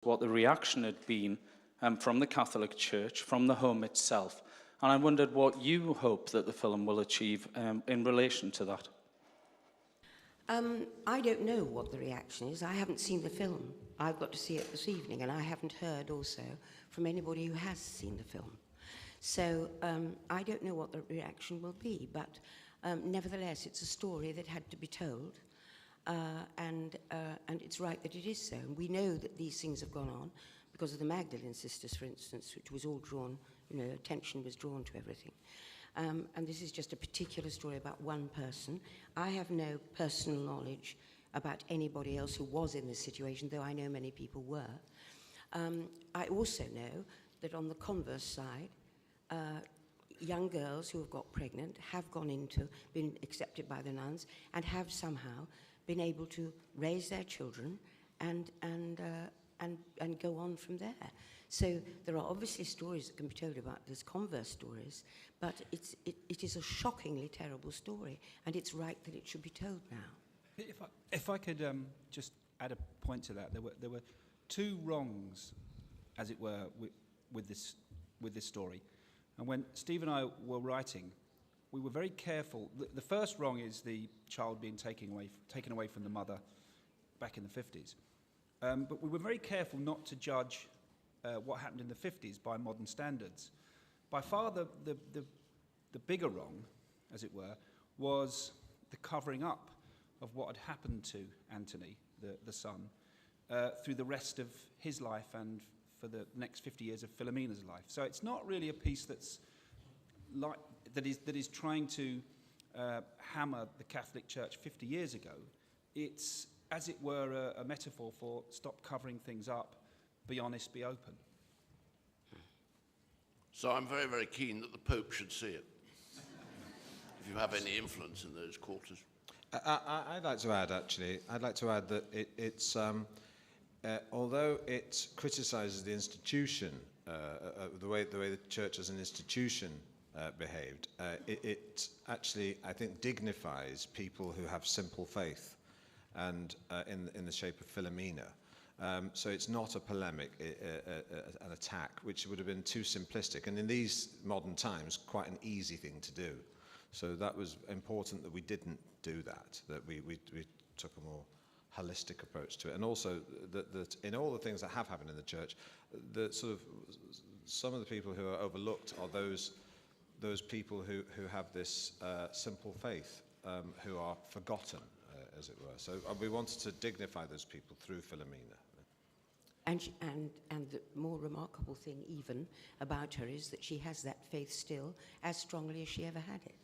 what the reaction had been from the Catholic Church, from the home itself. And I wondered what you hope that the film will achieve in relation to that. I don't know what the reaction is. I haven't seen the film. I've got to see it this evening, and I haven't heard also from anybody who has seen the film. So I don't know what the reaction will be, but nevertheless, it's a story that had to be told, and it's right that it is so. And we know that these things have gone on because of the Magdalene sisters, for instance, which was all drawn, attention was drawn to everything. And this is just a particular story about one person. I have no personal knowledge about anybody else who was in this situation, though I know many people were. I also know that on the converse side, young girls who have got pregnant have been accepted by the nuns and have somehow been able to raise their children and go on from there. So there are obviously stories that can be told about this, converse stories, but it is a shockingly terrible story, and it's right that it should be told now. If I could just add a point to that, there were two wrongs, as it were, with this story. And when Steve and I were writing, we were very careful. The first wrong is the child being taken away from the mother back in the 50s. But we were very careful not to judge what happened in the 50s by modern standards. By far the bigger wrong, as it were, was the covering up of what had happened to Anthony, the son, through the rest of his life and for the next 50 years of Philomena's life. So it's not really a piece that is trying to hammer the Catholic Church 50 years ago. It's, as it were, a metaphor for stop covering things up, be honest, be open. So I'm very, very keen that the Pope should see it, if you have any influence in those quarters. I'd like to add, actually, that it's although it criticises the institution, the way the church as an institution behaved, it actually, I think, dignifies people who have simple faith, and in the shape of Philomena. So it's not a polemic, an attack, which would have been too simplistic, and in these modern times, quite an easy thing to do. So that was important that we didn't do that, that we took a more holistic approach to it. And also that in all the things that have happened in the church, some of the people who are overlooked are those people who have this simple faith, who are forgotten, as it were. So we wanted to dignify those people through Philomena. And the more remarkable thing even about her is that she has that faith still as strongly as she ever had it.